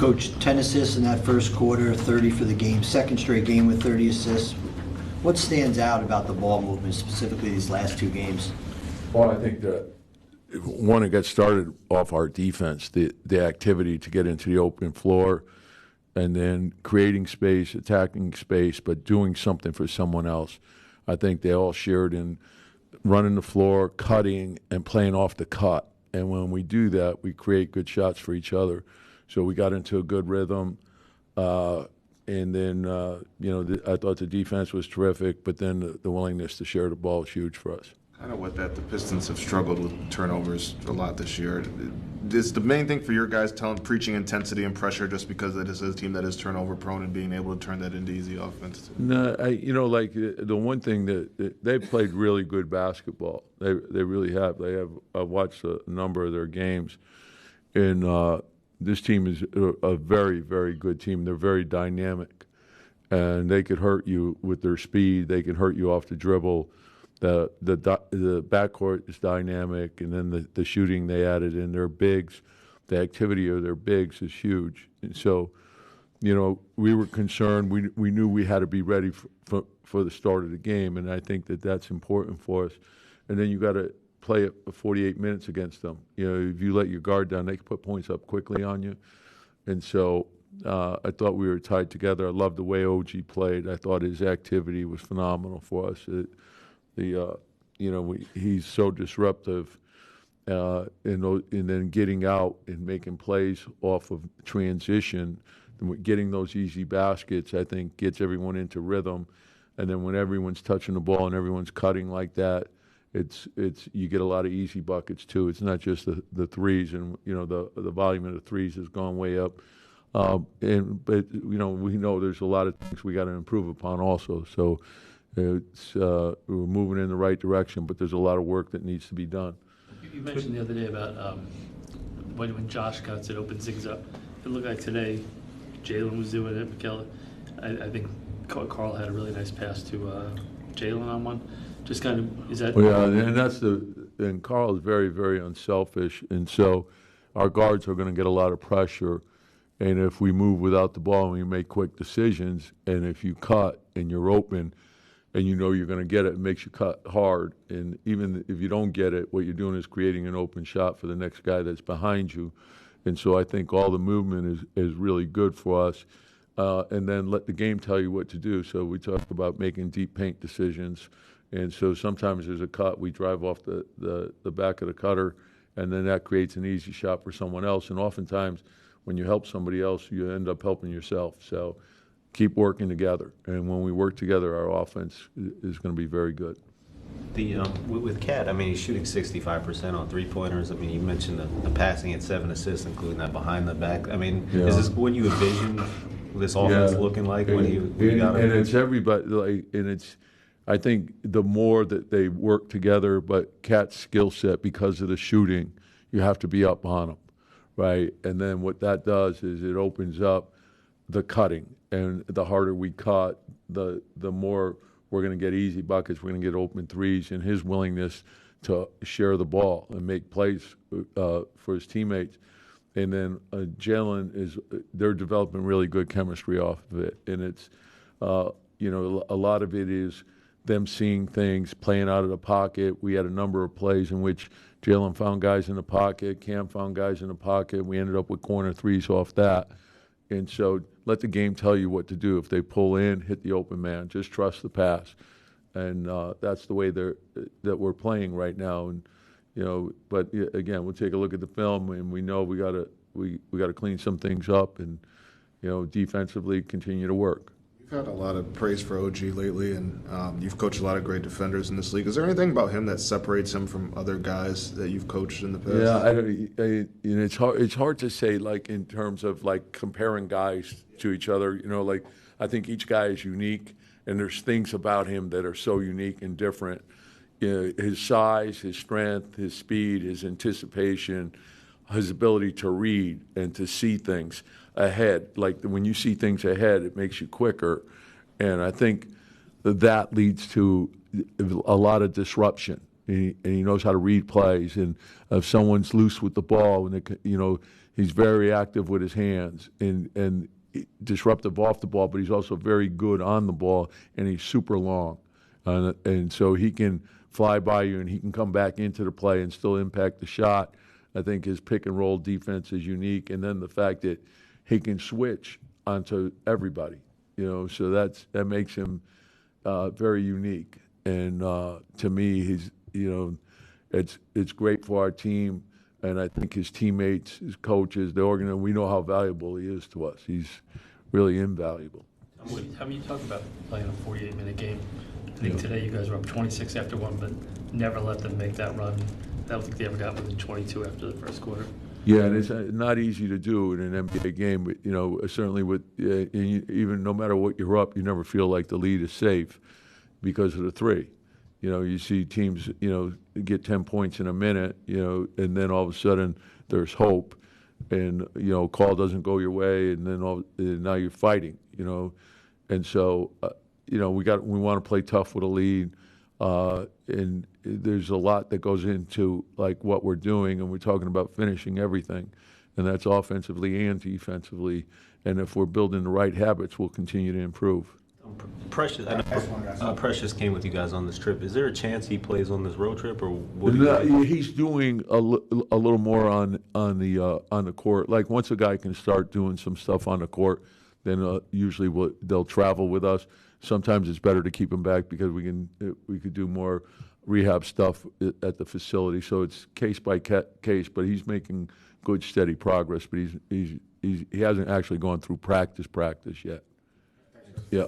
Coach, 10 assists in that first quarter, 30 for the game, second straight game with 30 assists. What stands out about the ball movement, specifically these last two games? Well, I think that one, it got started off our defense, the activity to get into the open floor, and then creating space, attacking space, but doing something for someone else. I think they all shared in running the floor, cutting, and playing off the cut. And when we do that, we create good shots for each other. So we got into a good rhythm. And then, I thought the defense was terrific, but then the willingness to share the ball is huge for us. Kind of with that, the Pistons have struggled with turnovers a lot this year. Is the main thing for your guys preaching intensity and pressure just because it is a team that is turnover prone and being able to turn that into easy offense? No, the one thing that they've played really good basketball. They really have. I've watched a number of their games, and this team is a very, very good team. They're very dynamic, and they could hurt you with their speed. They can hurt you off the dribble. The backcourt is dynamic, and then the shooting they added in their bigs, the activity of their bigs is huge. And so, we were concerned. We knew we had to be ready for the start of the game, and I think that's important for us. And then you got to play it 48 minutes against them. If you let your guard down, they can put points up quickly on you. And so I thought we were tied together. I loved the way OG played. I thought his activity was phenomenal for us. He's so disruptive, and then getting out and making plays off of transition, getting those easy baskets, I think gets everyone into rhythm. And then when everyone's touching the ball and everyone's cutting like that, it's you get a lot of easy buckets too. It's not just the threes, and the volume of the threes has gone way up. But we know there's a lot of things we got to improve upon also. So. We're moving in the right direction, but there's a lot of work that needs to be done. You mentioned the other day about when Josh cuts, it opens things up. It looked like today, Jalen was doing it. Mikel, I think Karl had a really nice pass to Jalen on one. Just kind of, is that? Well, yeah, and Karl is very, very unselfish, and so our guards are going to get a lot of pressure. And if we move without the ball and we make quick decisions, and if you cut and you're open, and you're going to get it makes you cut hard. And even if you don't get it, what you're doing is creating an open shot for the next guy that's behind you. And so I think all the movement is really good for us. And then let the game tell you what to do. So we talk about making deep paint decisions. And so sometimes there's a cut, we drive off the back of the cutter, and then that creates an easy shot for someone else. And oftentimes when you help somebody else, you end up helping yourself. So keep working together, and when we work together, our offense is going to be very good. With Cat, he's shooting 65% on three-pointers. You mentioned the passing at 7 assists, including that behind the back. Is this what you envisioned this offense looking like when you got it? And it's everybody, I think the more that they work together, but Cat's skill set, because of the shooting, you have to be up on him, right? And then what that does is it opens up the cutting. And the harder we cut, the more we're going to get easy buckets. We're going to get open threes, and his willingness to share the ball and make plays for his teammates. And then Jalen they're developing really good chemistry off of it. And it's, a lot of it is them seeing things, playing out of the pocket. We had a number of plays in which Jalen found guys in the pocket, Cam found guys in the pocket. We ended up with corner threes off that. And so let the game tell you what to do. If they pull in, hit the open man. Just trust the pass. And that's the way that we're playing right now. And but again, we'll take a look at the film, and we know we got to clean some things up, and defensively continue to work. You've had a lot of praise for OG lately, and you've coached a lot of great defenders in this league. Is there anything about him that separates him from other guys that you've coached in the past? Yeah, it's hard to say, in terms of comparing guys to each other. I think each guy is unique, and there's things about him that are so unique and different. His size, his strength, his speed, his anticipation, his ability to read and to see things ahead. When you see things ahead, it makes you quicker. And I think that leads to a lot of disruption. And he knows how to read plays. And if someone's loose with the ball, and He's very active with his hands and disruptive off the ball, but he's also very good on the ball, and he's super long. And so he can fly by you, and he can come back into the play and still impact the shot. I think his pick and roll defense is unique, and then the fact that he can switch onto everybody, so that makes him very unique. And to me, he's it's great for our team, and I think his teammates, his coaches, the organization, we know how valuable he is to us. He's really invaluable. How many you talk about playing a 48-minute game? I think today you guys were up 26 after one, but never let them make that run. I don't think they ever got within 22 after the first quarter. Yeah, and it's not easy to do in an NBA game, but certainly with even no matter what you're up, you never feel like the lead is safe because of the three. You see teams, get 10 points in a minute, and then all of a sudden there's hope, and call doesn't go your way, and then now you're fighting, and so we want to play tough with a lead, and there's a lot that goes into like what we're doing, and we're talking about finishing everything, and that's offensively and defensively, and if we're building the right habits, we'll continue to improve. Precious, I know Precious came with you guys on this trip. Is there a chance he plays on this road trip, or what? He's doing a little more on the court. Like once a guy can start doing some stuff on the court, then usually they'll travel with us. Sometimes it's better to keep him back because we could do more rehab stuff at the facility. So it's case by case. But he's making good, steady progress. But he hasn't actually gone through practice yet. Yeah.